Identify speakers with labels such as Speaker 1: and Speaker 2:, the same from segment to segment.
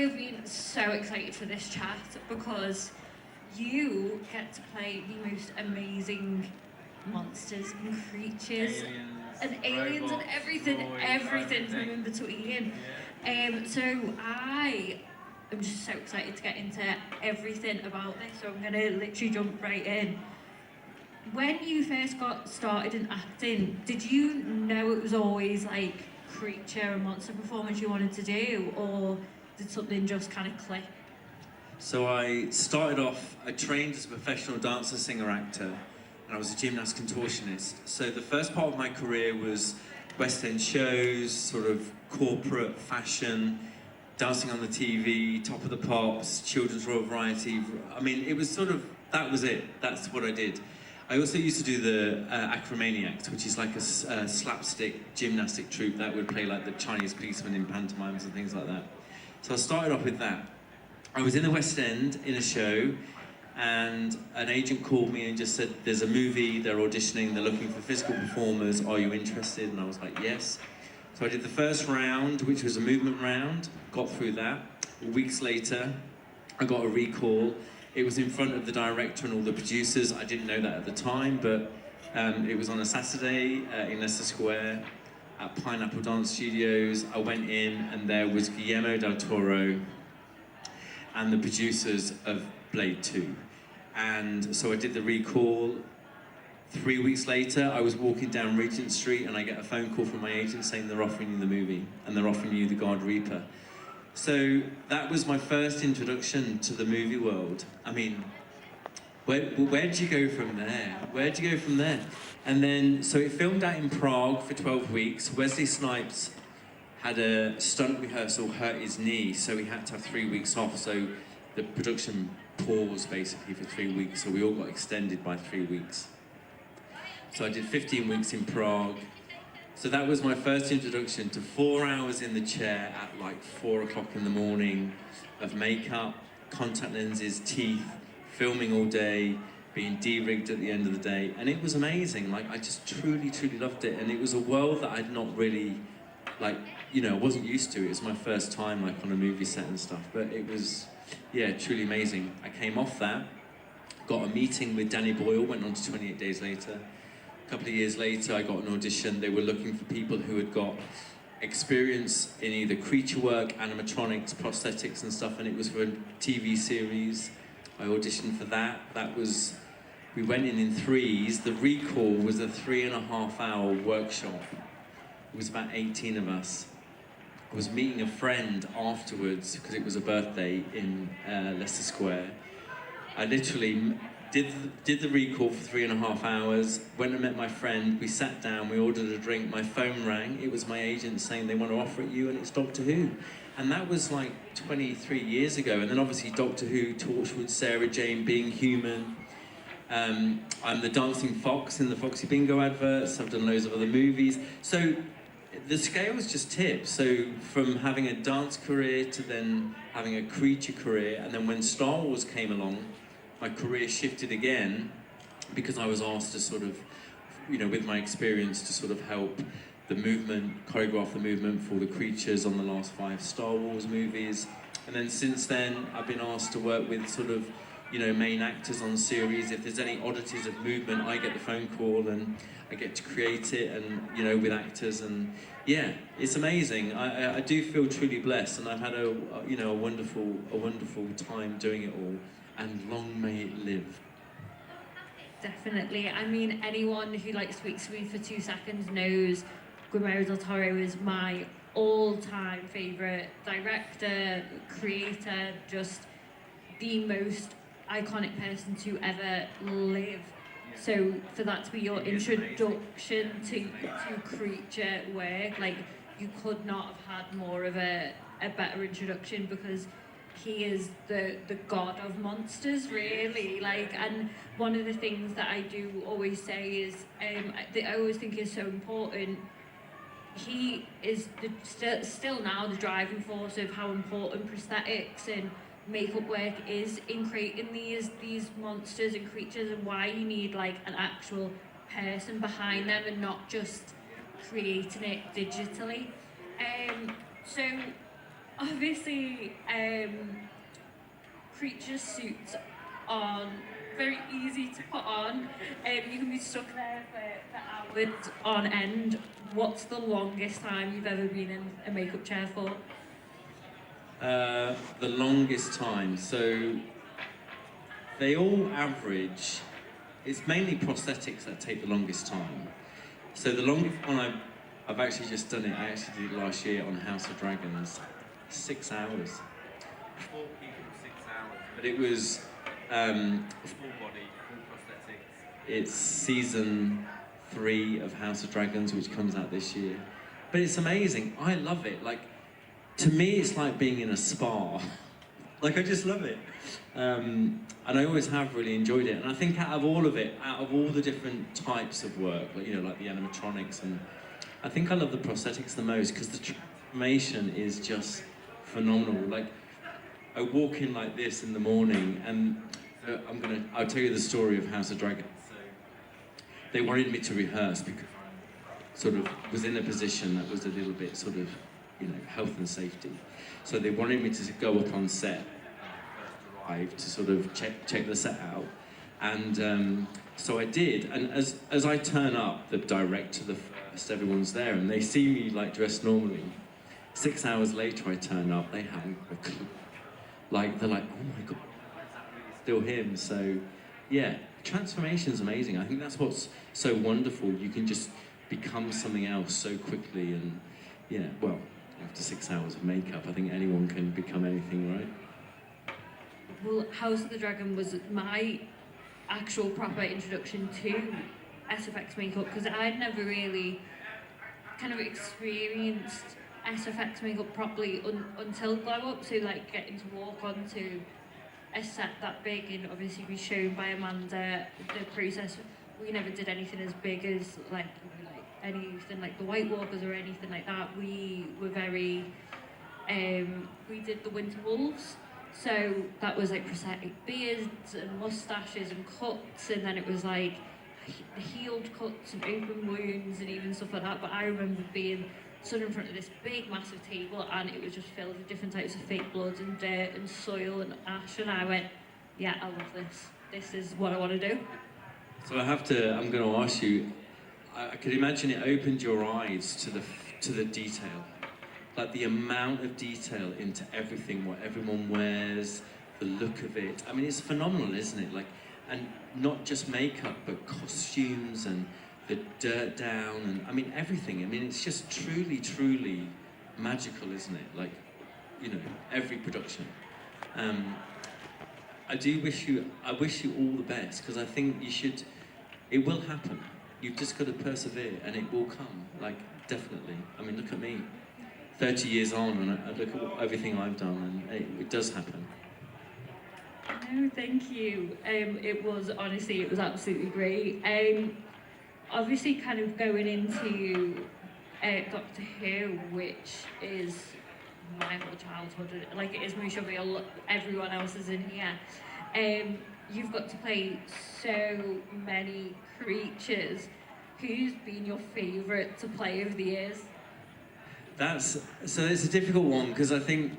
Speaker 1: have been so excited for this chat because you get to play the most amazing monsters and creatures and aliens and everything from in between. So I am just so excited to get into everything about this. So I'm gonna literally jump right in. When you first got started in acting, did you know it was always like creature and monster performance you wanted to do, or did something just kind of click?
Speaker 2: So I started off, I trained as a professional dancer, singer, actor, and I was a gymnast contortionist. So the first part of my career was West End shows, sort of corporate fashion, dancing on the TV, Top of the Pops, Children's Royal Variety. I mean, it was sort of, that was it. That's what I did. I also used to do the Acromaniacs, which is like a slapstick gymnastic troupe that would play like the Chinese policeman in pantomimes and things like that. So I started off with that. I was in the West End in a show, and an agent called me and just said, there's a movie, they're auditioning, they're looking for physical performers, are you interested? And I was like, yes. So I did the first round, which was a movement round, got through that. Weeks later, I got a recall. It was in front of the director and all the producers. I didn't know that at the time, but it was on a Saturday in Leicester Square at Pineapple Dance Studios. I went in and there was Guillermo del Toro and the producers of Blade 2. And so I did the recall. 3 weeks later, I was walking down Regent Street and I get a phone call from my agent saying they're offering you the movie and they're offering you the Guard Reaper. So that was my first introduction to the movie world. I mean, where'd you go from there? Where'd you go from there? And then, so it filmed out in Prague for 12 weeks. Wesley Snipes had a stunt rehearsal, hurt his knee, so he had to have 3 weeks off. So the production paused basically for 3 weeks, so we all got extended by 3 weeks. So I did 15 weeks in Prague. So that was my first introduction to 4 hours in the chair at like 4 o'clock in the morning of makeup, contact lenses, teeth, filming all day, being de-rigged at the end of the day. And it was amazing. Like, I just truly, truly loved it. And it was a world that I'd not really, like, you know, wasn't used to. It was my first time like on a movie set and stuff. But it was, yeah, truly amazing. I came off that, got a meeting with Danny Boyle, went on to 28 Days Later. A couple of years later, I got an audition. They were looking for people who had got experience in either creature work, animatronics, prosthetics and stuff, and it was for a TV series. I auditioned for that. We went in threes. The recall was a 3.5-hour workshop. It was about 18 of us. I was meeting a friend afterwards, because it was a birthday in Leicester Square. I literally did the recall for 3.5 hours, went and met my friend, we sat down, we ordered a drink, my phone rang, it was my agent saying they want to offer it you and it's Doctor Who. And that was like 23 years ago, and then obviously Doctor Who, Torchwood, Sarah Jane, Being Human. I'm the dancing fox in the Foxy Bingo adverts, I've done loads of other movies. So the scale's just tipped. So from having a dance career to then having a creature career, and then when Star Wars came along, my career shifted again because I was asked to sort of, you know, with my experience to sort of help the movement, choreograph the movement for the creatures on the last 5 Star Wars movies. And then since then, I've been asked to work with sort of, you know, main actors on series. If there's any oddities of movement, I get the phone call and I get to create it, and, you know, with actors. And yeah, it's amazing. I do feel truly blessed, and I've had a wonderful time doing it all. And long may it live.
Speaker 1: Definitely. I mean, anyone who like speaks to me for 2 seconds knows Guillermo del Toro is my all-time favourite director, creator, just the most iconic person to ever live. So for that to be your introduction to creature work, like, you could not have had more of a better introduction, because he is the god of monsters, really. Like, and one of the things that I do always say is, that I always think is so important, he is still now the driving force of how important prosthetics and makeup work is in creating these monsters and creatures, and why you need like an actual person behind them and not just creating it digitally. So obviously, creature suits are very easy to put on. You can be stuck there for hours on end. What's the longest time you've ever been in a makeup chair for?
Speaker 2: The longest time. So they all average. It's mainly prosthetics that take the longest time. So the longest one I've actually just done it. I actually did it last year on House of Dragons. 6 hours. 4 people, 6 hours. But it was full body, full prosthetics. It's season 3 of House of Dragons, which comes out this year. But it's amazing. I love it. Like, to me, it's like being in a spa. Like, I just love it. And I always have really enjoyed it. And I think out of all of it, out of all the different types of work, like, you know, like the animatronics, and I think I love the prosthetics the most because the transformation is just phenomenal. Like, I walk in like this in the morning, and I'll tell you the story of House of Dragons. So they wanted me to rehearse because I sort of was in a position that was a little bit sort of, you know, health and safety. So they wanted me to go up on set, to sort of check the set out, and so I did. And as I turn up, the director, the first, everyone's there, and they see me like dressed normally. 6 hours later, I turn up, they haven't got a clue. Like, they're like, oh my God, is that really still him? So, yeah, transformation's amazing. I think that's what's so wonderful. You can just become something else so quickly, and yeah, well, after 6 hours of makeup, I think anyone can become anything, right?
Speaker 1: Well, House of the Dragon was my actual proper introduction to SFX makeup because I'd never really kind of experienced SFX makeup properly until Glow Up. So like getting to walk onto a set that big and obviously be shown by Amanda the process. We never did anything as big as like, you know, like anything like the White Walkers or anything like that. We were very we did the Winter Wolves. So that was like prosthetic beards and mustaches and cuts, and then it was like healed cuts and open wounds and even stuff like that. But I remember being stood in front of this big massive table and it was just filled with different types of fake blood and dirt and soil and ash, and I went, yeah, I love this. This is what I want to do.
Speaker 2: So I'm going to ask you, I could imagine it opened your eyes to the detail. Like the amount of detail into everything, what everyone wears, the look of it. I mean, it's phenomenal, isn't it? Like, and not just makeup, but costumes and the dirt down, and I mean, everything. I mean, it's just truly, truly magical, isn't it? Like, you know, every production. I wish you all the best, because I think it will happen. You've just got to persevere, and it will come, like, definitely. I mean, look at me. 30 years on, and I look at everything I've done, and it does happen.
Speaker 1: No, thank you. It was absolutely great. Obviously, kind of going into Doctor Who, which is my whole childhood, like it is Musha Real, everyone else is in here. You've got to play so many creatures. Who's been your favourite to play over the years?
Speaker 2: So it's a difficult one, because I think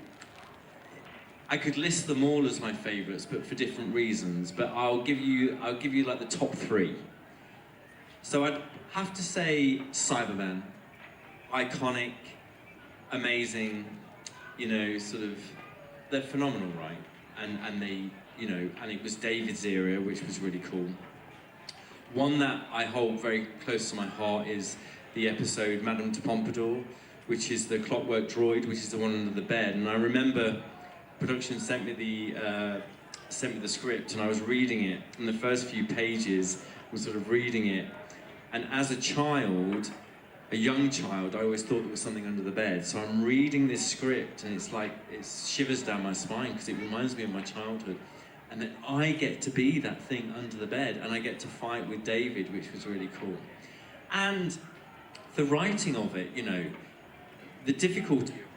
Speaker 2: I could list them all as my favourites, but for different reasons. But I'll give you like the top 3. So I'd have to say Cyberman, iconic, amazing, you know, sort of, they're phenomenal, right? And they, you know, and it was David's era, which was really cool. One that I hold very close to my heart is the episode Madame de Pompadour, which is the clockwork droid, which is the one under the bed. And I remember production sent me the script, and I was reading it, and the first few pages was sort of reading it. And as a child, a young child, I always thought there was something under the bed. So I'm reading this script, and it's like, it shivers down my spine, because it reminds me of my childhood. And then I get to be that thing under the bed, and I get to fight with David, which was really cool. And the writing of it, you know, the difficulty of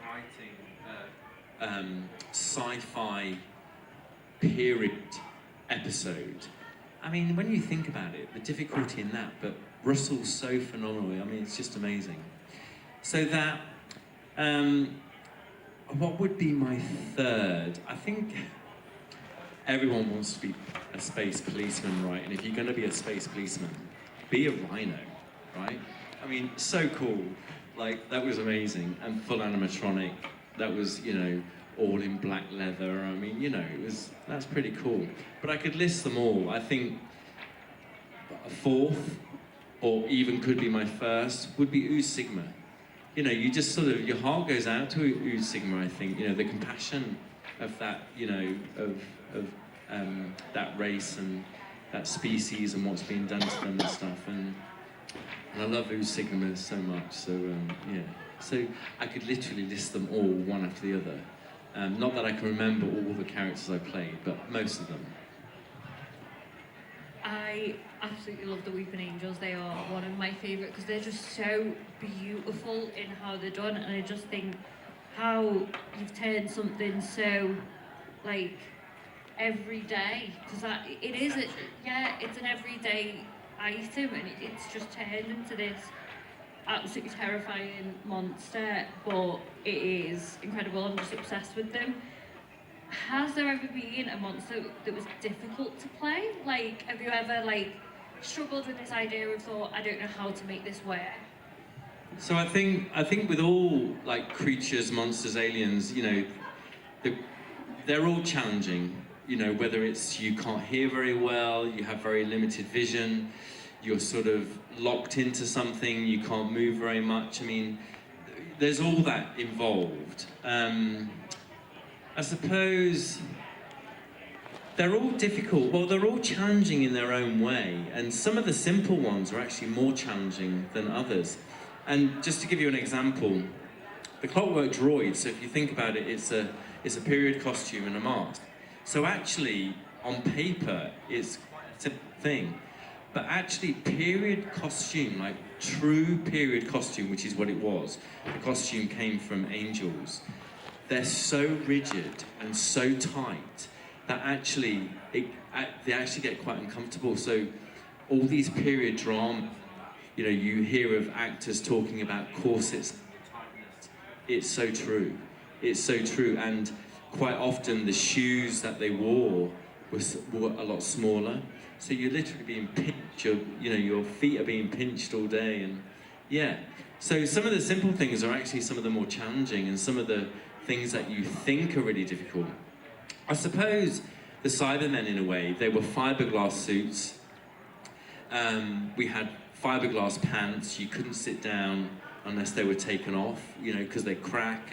Speaker 2: writing sci-fi period episode. I mean, when you think about it, the difficulty in that, but Russell's so phenomenal. I mean, it's just amazing. So that, What would be my third? I think everyone wants to be a space policeman, right? And if you're going to be a space policeman, be a rhino, right? I mean, so cool. Like, that was amazing. And full animatronic. That was, all in black leather. I mean, that's pretty cool. But I could list them all. I think a fourth, or even could be my first, would be Ooze Sigma. You just sort of, your heart goes out to Ooze Sigma, I think. The compassion of that, of that race and that species and what's being done to them and stuff. And I love Ooze Sigma so much. So, yeah. So I could literally list them all, one after the other. Not that I can remember all the characters I played, but most of them.
Speaker 1: I absolutely love the Weeping Angels. They are one of my favourite because they're just so beautiful in how they're done, and I just think how you've turned something so like everyday, because it's an everyday item, and it's just turned into this absolutely terrifying monster, but it is incredible. I'm just obsessed with them. Has there ever been a monster that was difficult to play? Like, have you ever struggled with this idea of thought, I don't know how to make this work?
Speaker 2: So I think with all creatures, monsters, aliens, they're all challenging. Whether it's you can't hear very well, you have very limited vision, you're sort of locked into something, you can't move very much. I mean, there's all that involved. I suppose they're all difficult. Well, they're all challenging in their own way, and some of the simple ones are actually more challenging than others. And just to give you an example, the Clockwork Droid, so if you think about it, it's a period costume and a mask. So actually, on paper, it's quite a simple thing. But actually, period costume, like true period costume, which is what it was, the costume came from angels, they're so rigid and so tight that actually, they actually get quite uncomfortable. So all these period drama, you hear of actors talking about corsets. It's so true. It's so true. And quite often the shoes that they wore were a lot smaller. So you're literally being pinched. Your feet are being pinched all day. And yeah. So some of the simple things are actually some of the more challenging, and some of the things that you think are really difficult. I suppose the Cybermen, in a way, they were fiberglass suits. We had fiberglass pants. You couldn't sit down unless they were taken off, because they crack,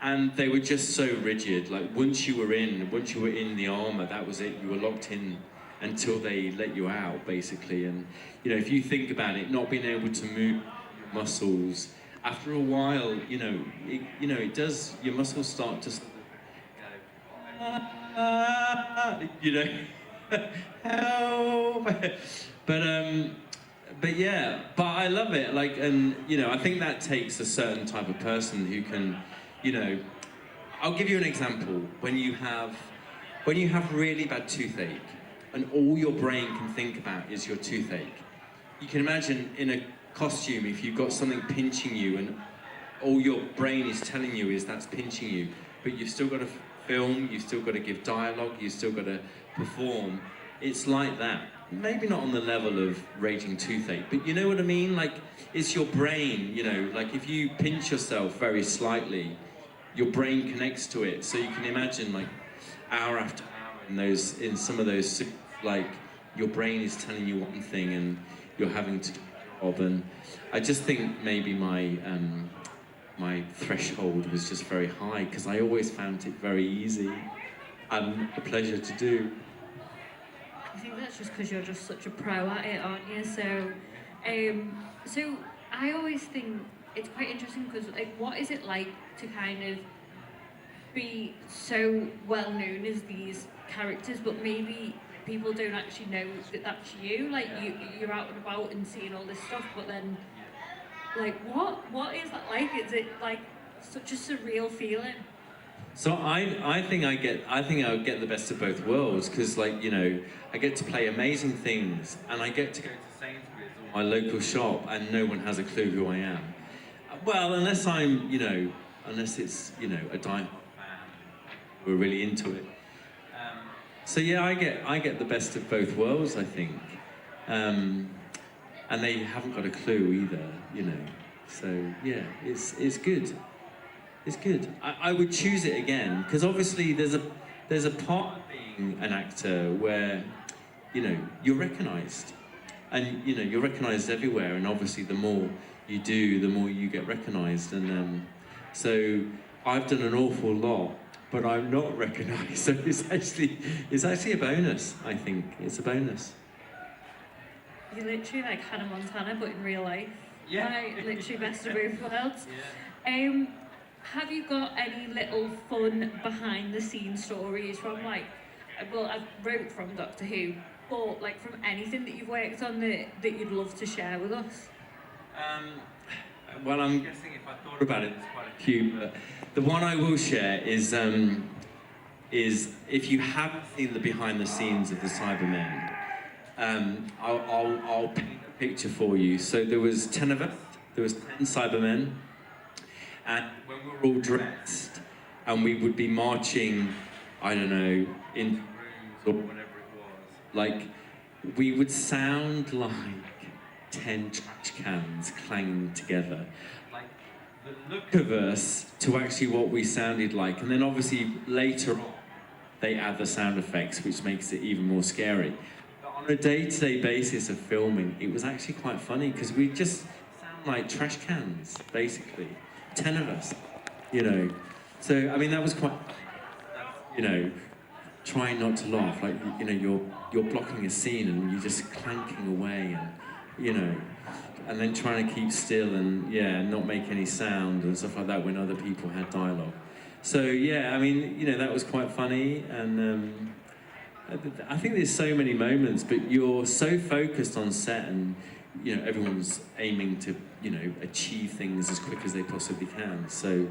Speaker 2: and they were just so rigid. Like once you were in the armor, that was it. You were locked in until they let you out, basically. And if you think about it, not being able to move muscles after a while, it does. Your muscles start to help. But yeah, but I love it. I think that takes a certain type of person who can, I'll give you an example. When you have really bad toothache, and all your brain can think about is your toothache. You can imagine in a costume, if you've got something pinching you, and all your brain is telling you is that's pinching you, but you've still got to film, you've still got to give dialogue, you've still got to perform. It's like that. Maybe not on the level of raging toothache, but you know what I mean? It's your brain, if you pinch yourself very slightly, your brain connects to it. So you can imagine hour after hour in some of those, your brain is telling you one thing and you're having to do a job. And I just think maybe my threshold was just very high, because I always found it very easy and a pleasure to do.
Speaker 1: I think that's just because you're just such a pro at it, aren't you? So I always think it's quite interesting, because what is it like to kind of be so well known as these characters, but maybe people don't actually know that that's you? You're out and about and seeing all this stuff, but then what is that like? Is it such a surreal feeling?
Speaker 2: So I think I would get the best of both worlds, because I get to play amazing things, and I get to go to Sainsbury's, or my local shop, and no one has a clue who I am. Well, unless unless it's, you know, a die-hard fan who are really into it. So yeah, I get the best of both worlds, I think. And they haven't got a clue either, you know. So yeah, it's good. It's good. I would choose it again because obviously there's a part of being an actor where, you know, you're recognised, and you know you're recognised everywhere. And obviously, the more you do, the more you get recognised. And so I've done an awful lot, but I'm not recognised. So it's actually a bonus. I think it's a bonus.
Speaker 1: You're literally like Hannah Montana, but in real life.
Speaker 2: Yeah.
Speaker 1: Like, literally best of both worlds.
Speaker 2: Yeah.
Speaker 1: Have you got any little fun behind the scenes stories from like, well, I wrote from Doctor Who, but like from anything that you've worked on that you'd love to share with us?
Speaker 2: Well, I'm guessing if I thought about it, there's quite a few, but the one I will share is if you haven't seen the behind the scenes of the Cybermen, I'll paint a picture for you. So there was 10 of us, there was 10 Cybermen, and when we were all dressed, and we would be marching, I don't know, into rooms or whatever it was, like, we would sound like 10 trash cans clanging together. Like, the look of us to actually what we sounded like. And then obviously later on, they add the sound effects, which makes it even more scary. But on a day-to-day basis of filming, it was actually quite funny because we just sound like trash cans, basically. 10 of us, you know. So, I mean, that was quite, you know, trying not to laugh. Like, you know, you're blocking a scene and you're just clanking away and, you know, and then trying to keep still and, yeah, not make any sound and stuff like that when other people had dialogue. So, yeah, I mean, you know, that was quite funny. And I think there's so many moments, but you're so focused on set and, you know, everyone's aiming to, you know, achieve things as quick as they possibly can. So,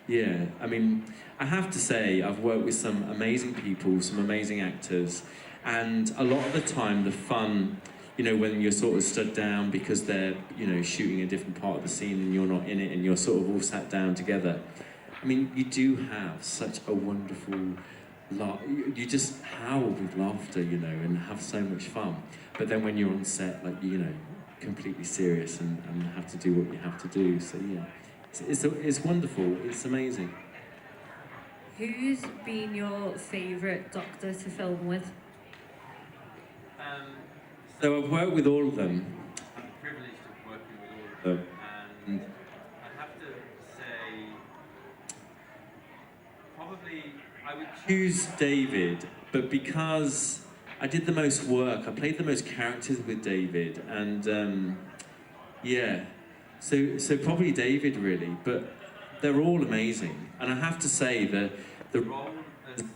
Speaker 2: yeah, I mean, I have to say I've worked with some amazing people, some amazing actors, and a lot of the time the fun, you know, when you're sort of stood down because they're, you know, shooting a different part of the scene and you're not in it and you're sort of all sat down together. I mean, you do have such a wonderful laugh. You just howl with laughter, you know, and have so much fun. But then when you're on set, like, you know, completely serious and have to do what you have to do. So yeah, it's wonderful. It's amazing.
Speaker 1: Who's been your favourite Doctor to film with?
Speaker 2: So I've worked with all of them. I'm privileged of working with all of them, and I have to say, probably I would choose David, but because I did the most work, I played the most characters with David, and yeah, so probably David really, but they're all amazing, and I have to say that the role as the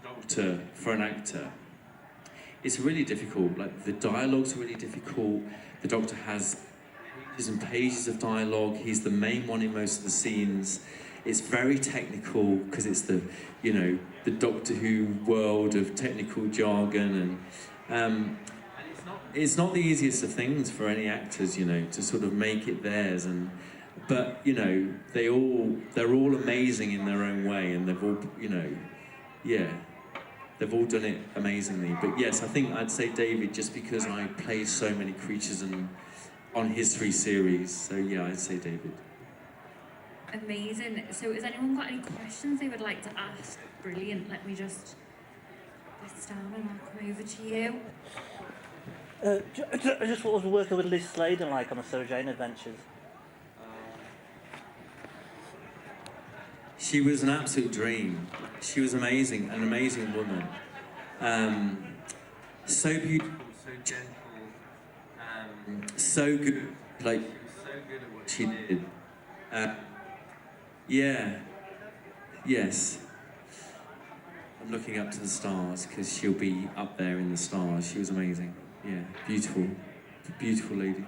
Speaker 2: Doctor for an actor, it's really difficult. Like, the dialogue's really difficult. The Doctor has pages and pages of dialogue. He's the main one in most of the scenes. It's very technical because it's the, you know, the Doctor Who world of technical jargon, and it's not the easiest of things for any actors, you know, to sort of make it theirs. But you know, they're all amazing in their own way, and they've all, you know, yeah. They've all done it amazingly. But yes, I think I'd say David just because I played so many creatures on his 3 series. So yeah, I'd say David.
Speaker 1: Amazing. So has anyone got any questions they would like to ask? Brilliant. Let me just put this down and I'll come over to you.
Speaker 3: Just what was working with Liz Sladen like on the Sarah Jane Adventures?
Speaker 2: She was an absolute dream. She was amazing, an amazing woman. So beautiful, so gentle, so good. Like, she was so good at what she did. Yeah, yes. I'm looking up to the stars because she'll be up there in the stars. She was amazing. Yeah, beautiful, beautiful lady.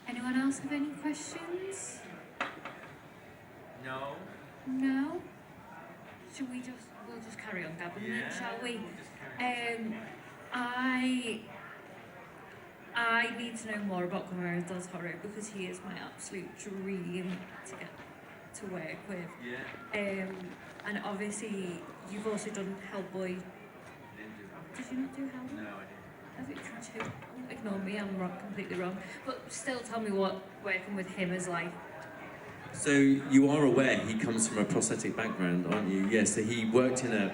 Speaker 1: Anyone else have any questions?
Speaker 2: No.
Speaker 1: No? Should we we'll just carry on gabbing then, shall we? I need to know more about Guillermo del Toro because he is my absolute dream to get to work with.
Speaker 2: Yeah.
Speaker 1: And obviously, you've also done Hellboy. Did you not do Hellboy?
Speaker 2: No, I didn't.
Speaker 1: I think ignore me, I'm wrong, completely wrong. But still, tell me what working with him is like.
Speaker 2: So you are aware he comes from a prosthetic background, aren't you? Yeah, so he worked in a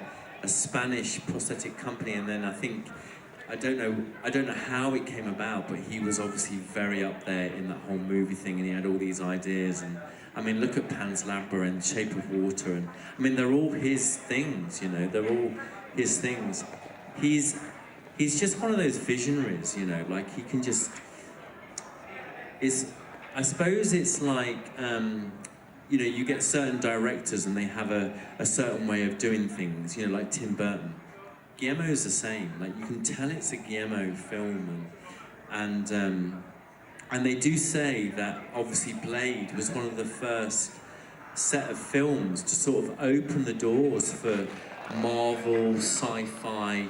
Speaker 2: Spanish prosthetic company, and then I don't know how it came about, but he was obviously very up there in that whole movie thing, and he had all these ideas. And I mean, look at Pan's Labyrinth, Shape of Water, and I mean, they're all his things, you know, they're all his things. He's just one of those visionaries, you know, like he can just, I suppose it's like, you know, you get certain directors and they have a certain way of doing things, you know, like Tim Burton. Guillermo's the same, like you can tell it's a Guillermo film, and they do say that obviously Blade was one of the first set of films to sort of open the doors for Marvel, sci-fi,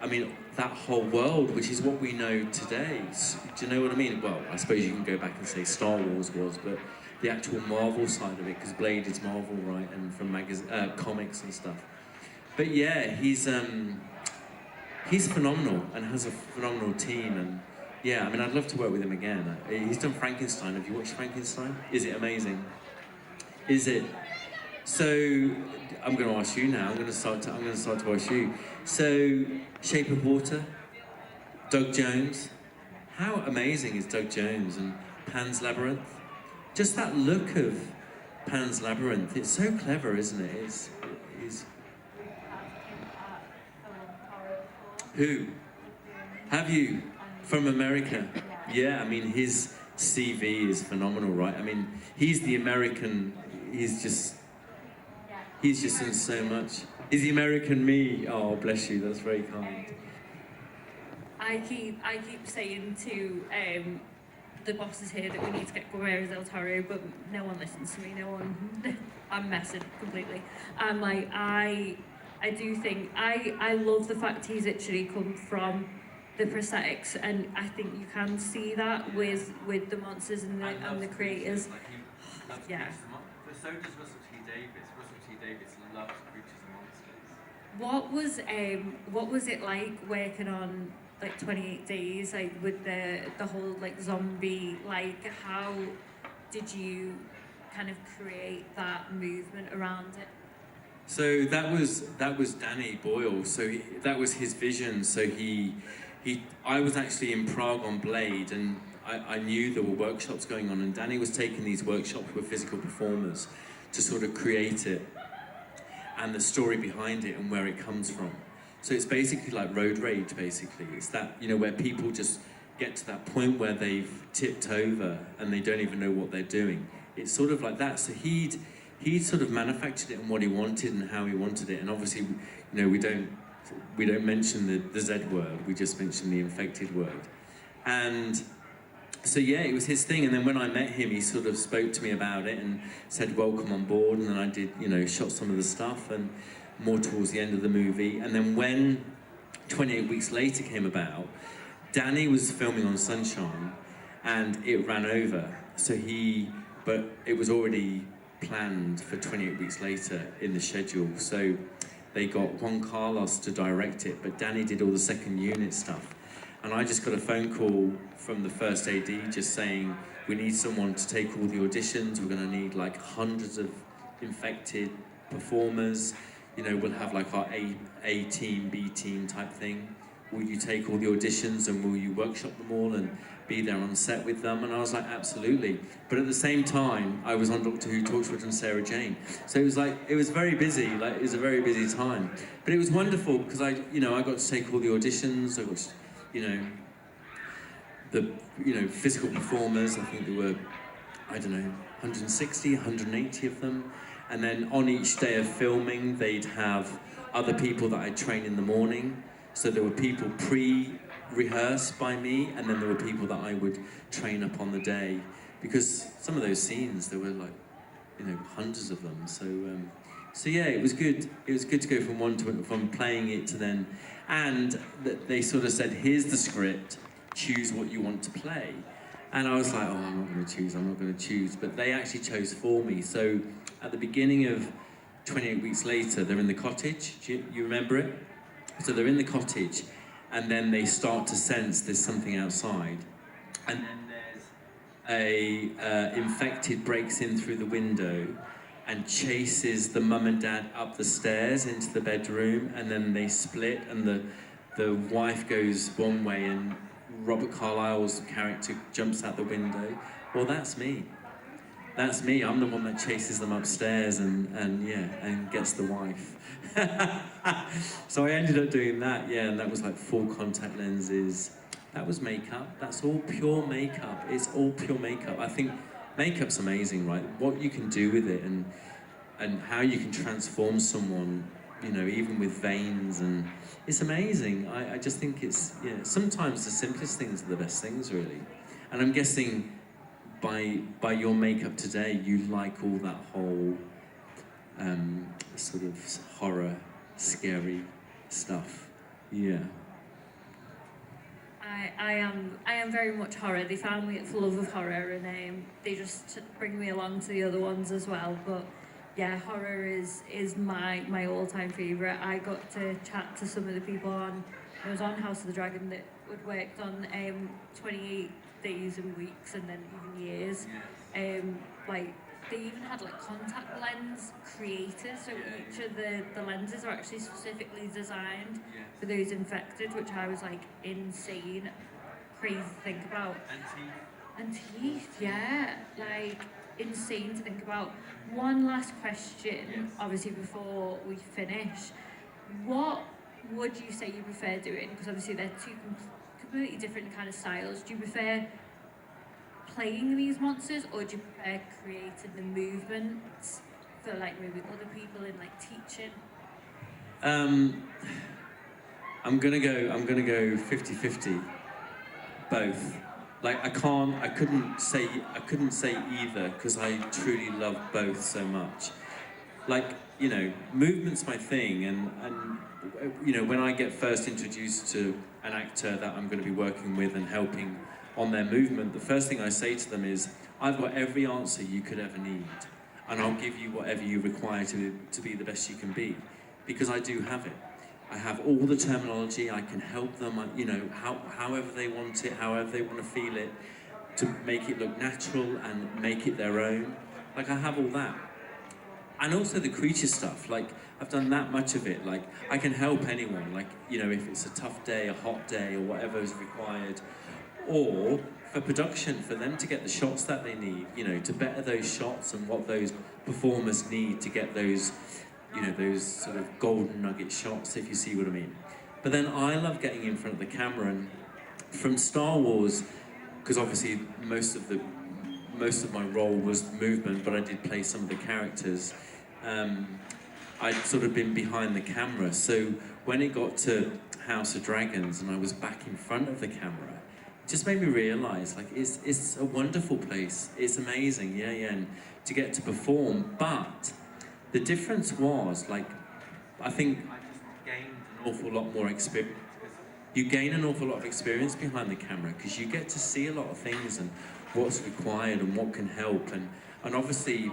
Speaker 2: I mean, that whole world, which is what we know today. Do you know what I mean? Well, I suppose you can go back and say Star Wars was, but the actual Marvel side of it, because Blade is Marvel, right, and from comics and stuff. But yeah, he's phenomenal and has a phenomenal team, and yeah, I mean, I'd love to work with him again. He's done Frankenstein. Have you watched Frankenstein? Is it amazing? Is it? So I'm going to ask you now. I'm going to start to ask you. So Shape of Water, Doug Jones. How amazing is Doug Jones and Pan's Labyrinth? Just that look of Pan's Labyrinth. It's so clever, isn't it? It's Who? Have you? From America? Yeah, I mean, his CV is phenomenal, right? I mean, he's the American, he's just done so much. He's the American me. Oh, bless you, that's very kind.
Speaker 1: I keep saying to the bosses here that we need to get Guillermo del Toro, but no one listens to me. No one. I'm messing completely. And like I do think I love the fact he's actually come from the prosthetics, and I think you can see that with the monsters and the creators. Yeah.
Speaker 2: But so does Russell T Davies. Russell T Davies loves creatures and monsters.
Speaker 1: What was it like working on like 28 Days, like with the whole like zombie, like how did you kind of create that movement around it?
Speaker 2: So that was Danny Boyle. So that was his vision. So I was actually in Prague on Blade, and I knew there were workshops going on, and Danny was taking these workshops with physical performers to sort of create it and the story behind it and where it comes from. So it's basically like road rage, basically. It's that, you know, where people just get to that point where they've tipped over and they don't even know what they're doing. It's sort of like that. So he'd sort of manufactured it and what he wanted and how he wanted it. And obviously, you know, we don't mention the Z word, we just mention the infected word. And so yeah, it was his thing. And then when I met him, he sort of spoke to me about it and said, welcome on board. And then I did, you know, shot some of the stuff and more towards the end of the movie. And then when 28 Weeks Later came about, Danny was filming on Sunshine and it ran over. But it was already planned for 28 Weeks Later in the schedule. So they got Juan Carlos to direct it, but Danny did all the second unit stuff. And I just got a phone call from the first AD just saying, we need someone to take all the auditions. We're gonna need like hundreds of infected performers. You know, we'll have like our A team, B team type thing. Will you take all the auditions and will you workshop them all and be there on set with them? And I was like, absolutely. But at the same time, I was on Doctor Who, Torchwood and Sarah Jane. So it was like, it was very busy, like it was a very busy time. But it was wonderful because I got to take all the auditions, I got to, the physical performers. I think there were, 160, 180 of them. And then on each day of filming, they'd have other people that I'd train in the morning. So there were people pre-rehearsed by me, and then there were people that I would train up on the day. Because some of those scenes, there were like, hundreds of them. So yeah, it was good. It was good to go from playing it to then, and they sort of said, here's the script, choose what you want to play. And I was like, oh, I'm not going to choose. But they actually chose for me. So at the beginning of 28 Weeks Later, they're in the cottage. Do you remember it? So they're in the cottage, and then they start to sense there's something outside. And then there's a infected breaks in through the window and chases the mum and dad up the stairs into the bedroom, and then they split, and the wife goes one way and Robert Carlyle's character jumps out the window. Well, that's me. That's me. I'm the one that chases them upstairs and gets the wife. So I ended up doing that, yeah, and that was like full contact lenses. That was makeup. That's all pure makeup. It's all pure makeup. I think makeup's amazing, right? What you can do with it and how you can transform someone, you know, even with veins, and it's amazing. I just think it's, yeah, sometimes the simplest things are the best things, really. And I'm guessing by your makeup today, you like all that whole sort of horror, scary stuff. Yeah.
Speaker 1: I am very much horror. They found me full of horror, and they just bring me along to the other ones as well. But yeah, horror is my all-time favourite. I got to chat to some of the people I was on House of the Dragon that had worked on 28 days and weeks and then even years. Like they even had like contact lens creators, so each of the lenses are actually specifically designed for those infected, which I was like insane, crazy to think about. And teeth, yeah, like insane to think about. One last question, obviously before we finish. What would you say you prefer doing? Because obviously they're two completely different kind of styles. Do you prefer playing these monsters, or do you prefer creating the movements for like maybe other people in like teaching?
Speaker 2: I'm gonna go 50-50, both. Like I couldn't say either, because I truly love both so much. Like, you know, movement's my thing, and you know, when I get first introduced to an actor that I'm going to be working with and helping on their movement, the first thing I say to them is, I've got every answer you could ever need, and I'll give you whatever you require to be the best you can be, because I do have it. I have all the terminology. I can help them, you know, however they want it, however they want to feel it, to make it look natural and make it their own. Like, I have all that. And also the creature stuff, like, I've done that much of it. Like, I can help anyone, like, you know, if it's a tough day, a hot day, or whatever is required, or for production, for them to get the shots that they need, you know, to better those shots and what those performers need to get those, you know, those sort of golden nugget shots, if you see what I mean. But then I love getting in front of the camera, and from Star Wars, because obviously most of my role was movement, but I did play some of the characters. I'd sort of been behind the camera, so when it got to House of Dragons and I was back in front of the camera, it just made me realise, like, it's a wonderful place. It's amazing, yeah, and to get to perform. But the difference was, like, I think I just gained an awful lot more experience. You gain an awful lot of experience behind the camera because you get to see a lot of things and what's required and what can help, and obviously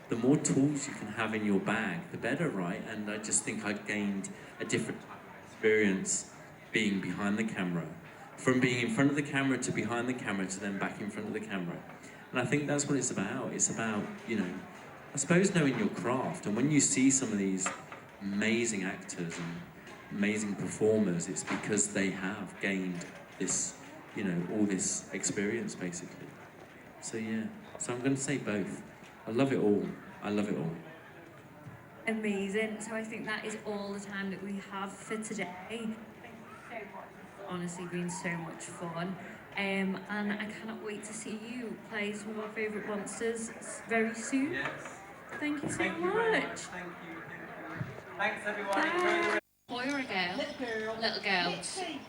Speaker 2: the more tools you can have in your bag, the better, right? And I just think I gained a different type of experience being behind the camera, from being in front of the camera to behind the camera to then back in front of the camera. And I think that's what it's about. It's about, you know, I suppose knowing your craft. And when you see some of these amazing actors and amazing performers, it's because they have gained this, you know, all this experience basically. So yeah, so I'm going to say both. I love it all. I love it all.
Speaker 1: Amazing. So I think that is all the time that we have for today. Thank you so much. It's honestly been so much fun. And I cannot wait to see you play some of our favourite monsters very soon.
Speaker 2: Yes.
Speaker 1: Thank you so
Speaker 2: Thank you
Speaker 1: much.
Speaker 2: very much. Thank you. Thanks everyone.
Speaker 1: Bye. Boy or a girl?
Speaker 4: Little girl.
Speaker 1: Little girl.
Speaker 4: Lipsy.